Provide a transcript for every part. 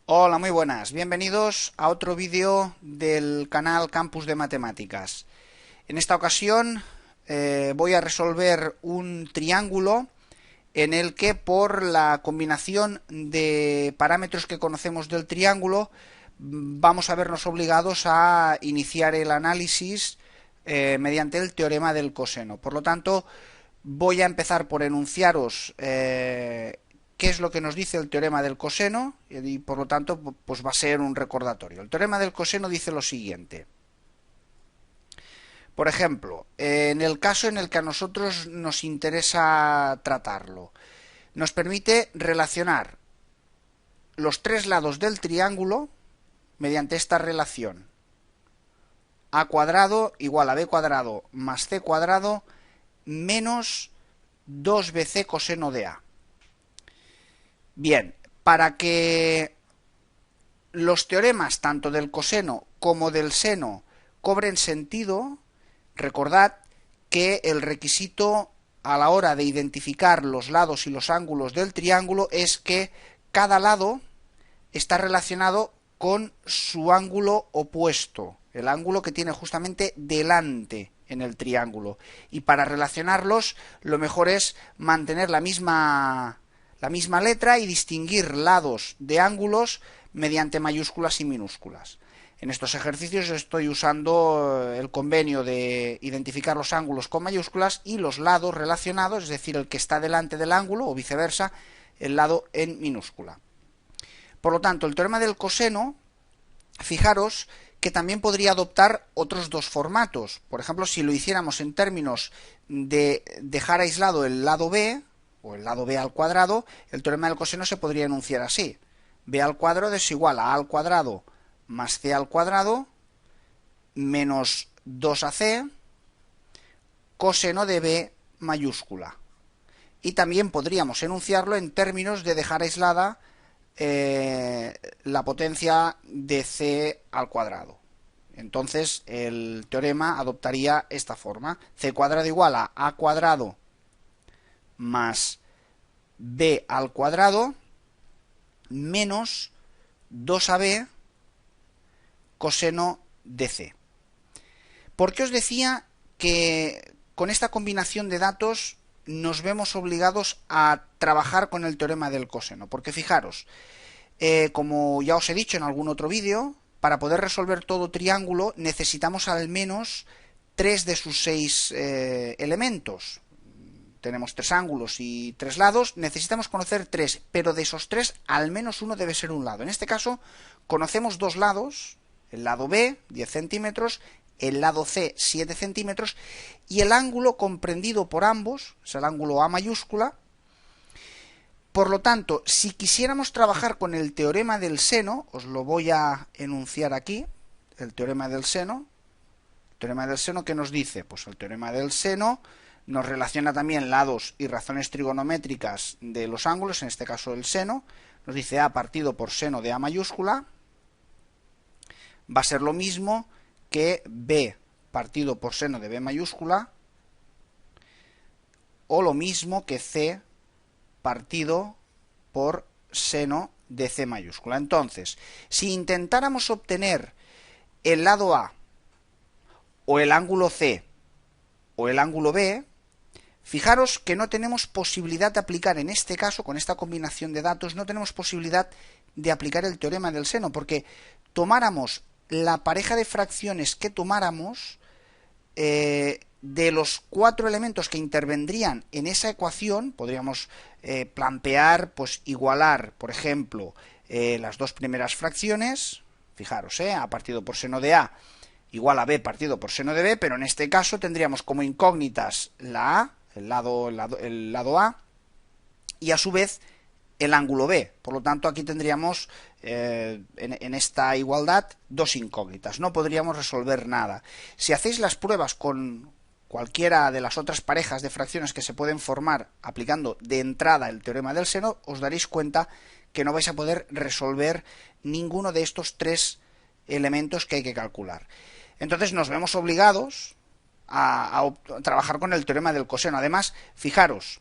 Hola, muy buenas. Bienvenidos a otro vídeo del canal Campus de Matemáticas. En esta ocasión voy a resolver un triángulo en el que por la combinación de parámetros que conocemos del triángulo vamos a vernos obligados a iniciar el análisis mediante el teorema del coseno. Por lo tanto, voy a empezar por enunciaros qué es lo que nos dice el teorema del coseno y por lo tanto pues va a ser un recordatorio. El teorema del coseno dice lo siguiente. Por ejemplo, en el caso en el que a nosotros nos interesa tratarlo, nos permite relacionar los tres lados del triángulo mediante esta relación: a cuadrado igual a b cuadrado más c cuadrado menos 2bc coseno de a. Bien, para que los teoremas tanto del coseno como del seno cobren sentido, recordad que el requisito a la hora de identificar los lados y los ángulos del triángulo es que cada lado está relacionado con su ángulo opuesto, el ángulo que tiene justamente delante en el triángulo. Y para relacionarlos, lo mejor es mantener la misma letra y distinguir lados de ángulos mediante mayúsculas y minúsculas. En estos ejercicios estoy usando el convenio de identificar los ángulos con mayúsculas y los lados relacionados, es decir, el que está delante del ángulo o viceversa, el lado en minúscula. Por lo tanto, el teorema del coseno, fijaros que también podría adoptar otros dos formatos. Por ejemplo, si lo hiciéramos en términos de dejar aislado el lado b, o el lado b al cuadrado, el teorema del coseno se podría enunciar así: b al cuadrado es igual a al cuadrado más c al cuadrado menos 2ac coseno de b mayúscula. Y también podríamos enunciarlo en términos de dejar aislada la potencia de c al cuadrado. Entonces el teorema adoptaría esta forma: c cuadrado igual a cuadrado más b al cuadrado menos 2ab coseno de c. ¿Por qué os decía que con esta combinación de datos nos vemos obligados a trabajar con el teorema del coseno? Porque fijaros, como ya os he dicho en algún otro vídeo, para poder resolver todo triángulo necesitamos al menos 3 de sus 6 elementos. Tenemos 3 ángulos y 3 lados, necesitamos conocer 3, pero de esos 3 al menos uno debe ser un lado. En este caso conocemos 2 lados: el lado B, 10 centímetros, el lado C, 7 centímetros, y el ángulo comprendido por ambos es el ángulo A mayúscula. Por lo tanto, si quisiéramos trabajar con el teorema del seno, os lo voy a enunciar aquí, el teorema del seno. El teorema del seno, ¿qué nos dice? Pues el teorema del seno nos relaciona también lados y razones trigonométricas de los ángulos, en este caso el seno. Nos dice a partido por seno de a mayúscula va a ser lo mismo que b partido por seno de b mayúscula, o lo mismo que c partido por seno de c mayúscula. Entonces, si intentáramos obtener el lado A, o el ángulo C, o el ángulo B, fijaros que no tenemos posibilidad de aplicar, en este caso, con esta combinación de datos, no tenemos posibilidad de aplicar el teorema del seno, porque tomáramos la pareja de fracciones que tomáramos, de los 4 elementos que intervendrían en esa ecuación, podríamos plantear, pues igualar, por ejemplo, las dos primeras fracciones. Fijaros, a partido por seno de a igual a b partido por seno de b, pero en este caso tendríamos como incógnitas la a, el lado A, y a su vez el ángulo B. Por lo tanto, aquí tendríamos en esta igualdad dos incógnitas. No podríamos resolver nada. Si hacéis las pruebas con cualquiera de las otras parejas de fracciones que se pueden formar aplicando de entrada el teorema del seno, os daréis cuenta que no vais a poder resolver ninguno de estos 3 elementos que hay que calcular. Entonces nos vemos obligados a trabajar con el teorema del coseno. Además, fijaros,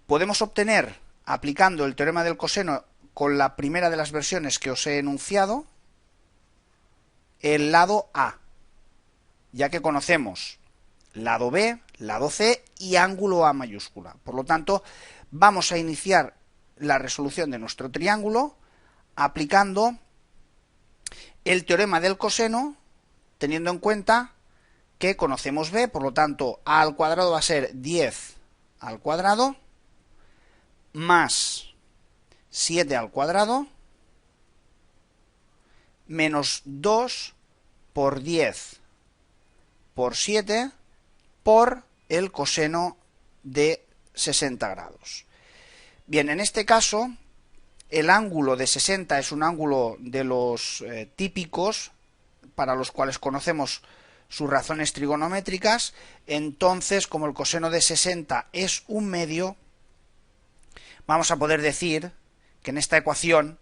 podemos obtener, aplicando el teorema del coseno con la primera de las versiones que os he enunciado, el lado A, ya que conocemos lado B, lado C y ángulo A mayúscula. Por lo tanto, vamos a iniciar la resolución de nuestro triángulo aplicando el teorema del coseno, teniendo en cuenta que conocemos B, por lo tanto, A al cuadrado va a ser 10 al cuadrado más 7 al cuadrado menos 2 por 10 por 7 por el coseno de 60 grados. Bien, en este caso, el ángulo de 60 es un ángulo de los típicos, para los cuales conocemos sus razones trigonométricas. Entonces, como el coseno de 60 es un medio, vamos a poder decir que en esta ecuación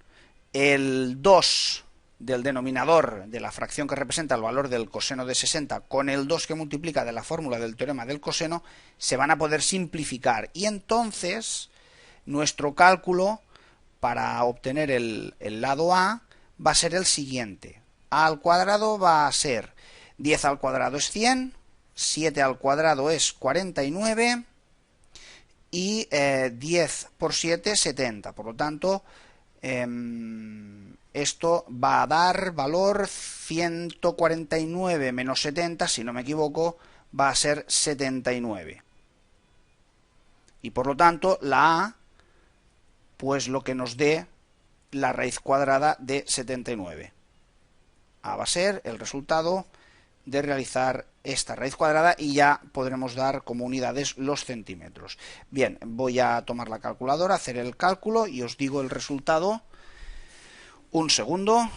el 2 del denominador de la fracción que representa el valor del coseno de 60 con el 2 que multiplica de la fórmula del teorema del coseno se van a poder simplificar, y entonces nuestro cálculo para obtener el lado A va a ser el siguiente. A al cuadrado va a ser 10 al cuadrado es 100, 7 al cuadrado es 49 y 10 por 7, 70. Por lo tanto, esto va a dar valor 149 menos 70, si no me equivoco, va a ser 79. Y por lo tanto, la A, pues lo que nos dé la raíz cuadrada de 79. A va a ser el resultado de realizar esta raíz cuadrada, y ya podremos dar como unidades los centímetros. Bien, voy a tomar la calculadora, hacer el cálculo y os digo el resultado. Un segundo.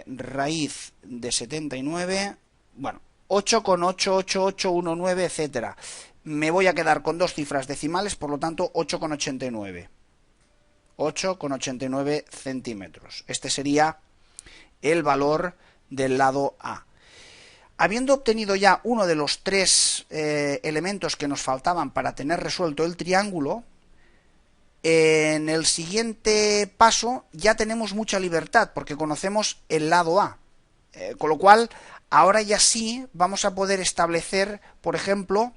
Raíz de 79, bueno, 8,88819, etcétera. Me voy a quedar con dos cifras decimales, por lo tanto 8,89. 8,89 centímetros. Este sería el valor del lado A. Habiendo obtenido ya uno de los tres elementos que nos faltaban para tener resuelto el triángulo, en el siguiente paso ya tenemos mucha libertad porque conocemos el lado A. Con lo cual, ahora ya sí vamos a poder establecer, por ejemplo,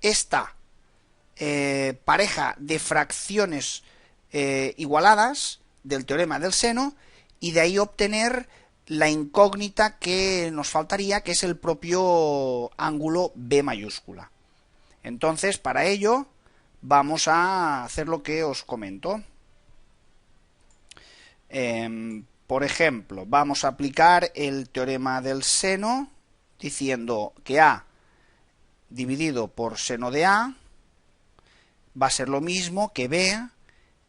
esta pareja de fracciones igualadas del teorema del seno, y de ahí obtener la incógnita que nos faltaría, que es el propio ángulo B mayúscula. Entonces, para ello vamos a hacer lo que os comento. Por ejemplo, vamos a aplicar el teorema del seno diciendo que A dividido por seno de A va a ser lo mismo que B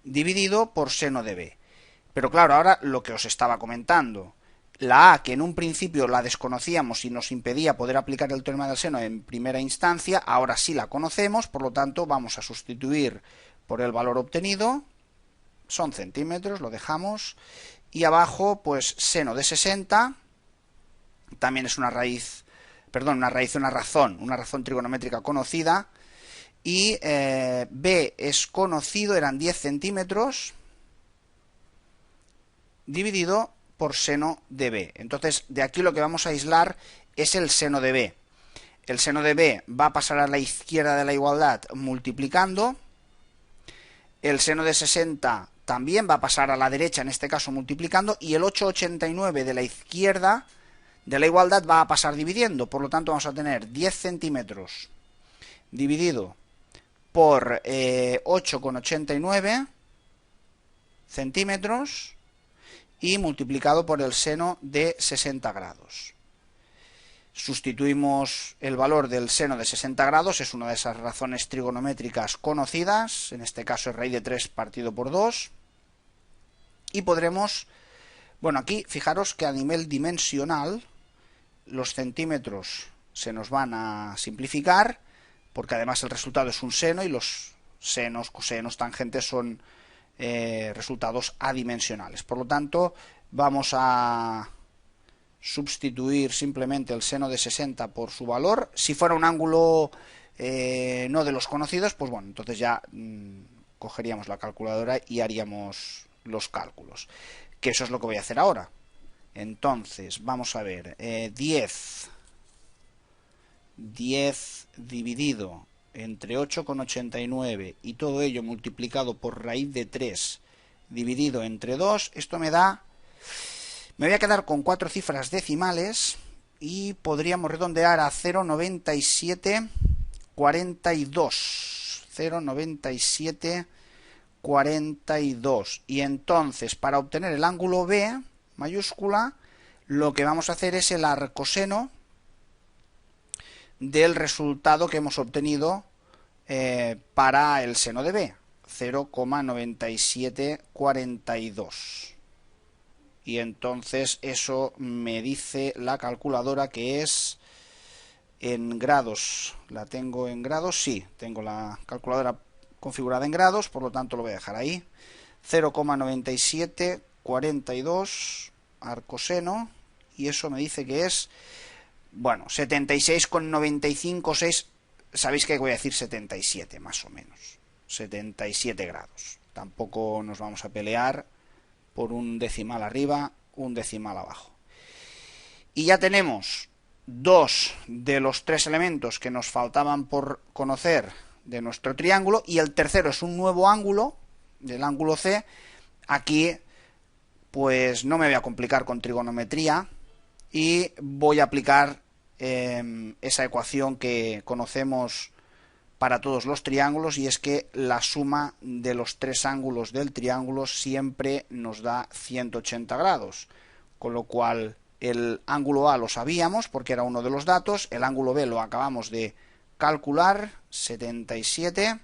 dividido por seno de B. Pero claro, ahora lo que os estaba comentando, la A, que en un principio la desconocíamos y nos impedía poder aplicar el teorema del seno en primera instancia, ahora sí la conocemos, por lo tanto vamos a sustituir por el valor obtenido, son centímetros, lo dejamos, y abajo pues seno de 60, también es una razón trigonométrica conocida, y B es conocido, eran 10 centímetros, dividido por seno de B. Entonces, de aquí lo que vamos a aislar es el seno de B. El seno de B va a pasar a la izquierda de la igualdad multiplicando. El seno de 60 también va a pasar a la derecha, en este caso multiplicando. Y el 8,89 de la izquierda de la igualdad va a pasar dividiendo. Por lo tanto, vamos a tener 10 centímetros dividido por 8,89 centímetros y multiplicado por el seno de 60 grados. Sustituimos el valor del seno de 60 grados, es una de esas razones trigonométricas conocidas, en este caso es raíz de 3 partido por 2, y podremos, bueno, aquí fijaros que a nivel dimensional los centímetros se nos van a simplificar, porque además el resultado es un seno y los senos, cosenos, tangentes son resultados adimensionales. Por lo tanto, vamos a sustituir simplemente el seno de 60 por su valor. Si fuera un ángulo no de los conocidos, pues bueno, entonces ya cogeríamos la calculadora y haríamos los cálculos, que eso es lo que voy a hacer ahora. Entonces, vamos a ver, 10 dividido entre 8,89 y todo ello multiplicado por raíz de 3 dividido entre 2, esto me da... Me voy a quedar con 4 cifras decimales y podríamos redondear a 0,9742. 0,9742. Y entonces, para obtener el ángulo B mayúscula, lo que vamos a hacer es el arcoseno del resultado que hemos obtenido para el seno de B, 0,9742. Y entonces eso me dice la calculadora que es en grados. ¿La tengo en grados? Sí, tengo la calculadora configurada en grados, por lo tanto lo voy a dejar ahí. 0,9742 arcoseno, y eso me dice que es, bueno, 76,956. Sabéis que voy a decir 77 más o menos, 77 grados. Tampoco nos vamos a pelear por un decimal arriba, un decimal abajo. Y ya tenemos 2 de los 3 elementos que nos faltaban por conocer de nuestro triángulo, y el tercero es un nuevo ángulo, del ángulo C. Aquí pues no me voy a complicar con trigonometría y voy a aplicar esa ecuación que conocemos para todos los triángulos, y es que la suma de los 3 ángulos del triángulo siempre nos da 180 grados, con lo cual el ángulo A lo sabíamos porque era uno de los datos, el ángulo B lo acabamos de calcular, 77,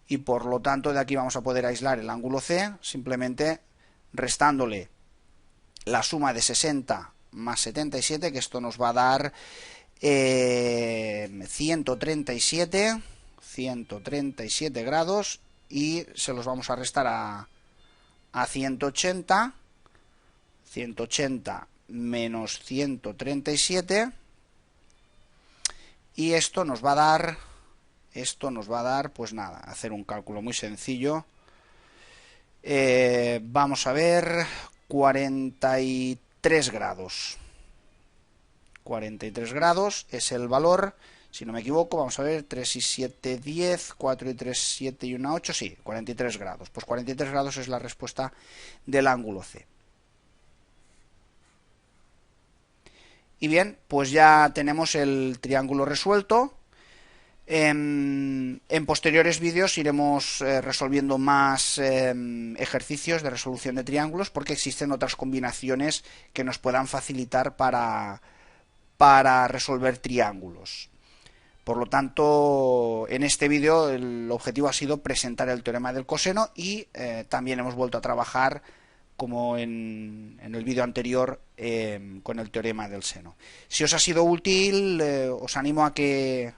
y por lo tanto de aquí vamos a poder aislar el ángulo C simplemente restándole la suma de 60 más 77, que esto nos va a dar 137 grados, y se los vamos a restar a 180 menos 137, y esto nos va a dar, pues nada, hacer un cálculo muy sencillo. Vamos a ver, 43 grados. 43 grados es el valor, si no me equivoco. Vamos a ver, 3 y 7, 10, 4 y 3, 7 y 1, 8, sí, 43 grados. Pues 43 grados es la respuesta del ángulo C. Y bien, pues ya tenemos el triángulo resuelto. En posteriores vídeos iremos resolviendo más ejercicios de resolución de triángulos, porque existen otras combinaciones que nos puedan facilitar para resolver triángulos. Por lo tanto, en este vídeo el objetivo ha sido presentar el teorema del coseno, y también hemos vuelto a trabajar, como en el vídeo anterior, con el teorema del seno. Si os ha sido útil, os animo a que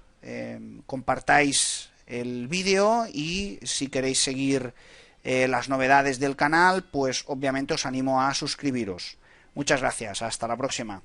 compartáis el vídeo, y si queréis seguir las novedades del canal, pues obviamente os animo a suscribiros. Muchas gracias, hasta la próxima.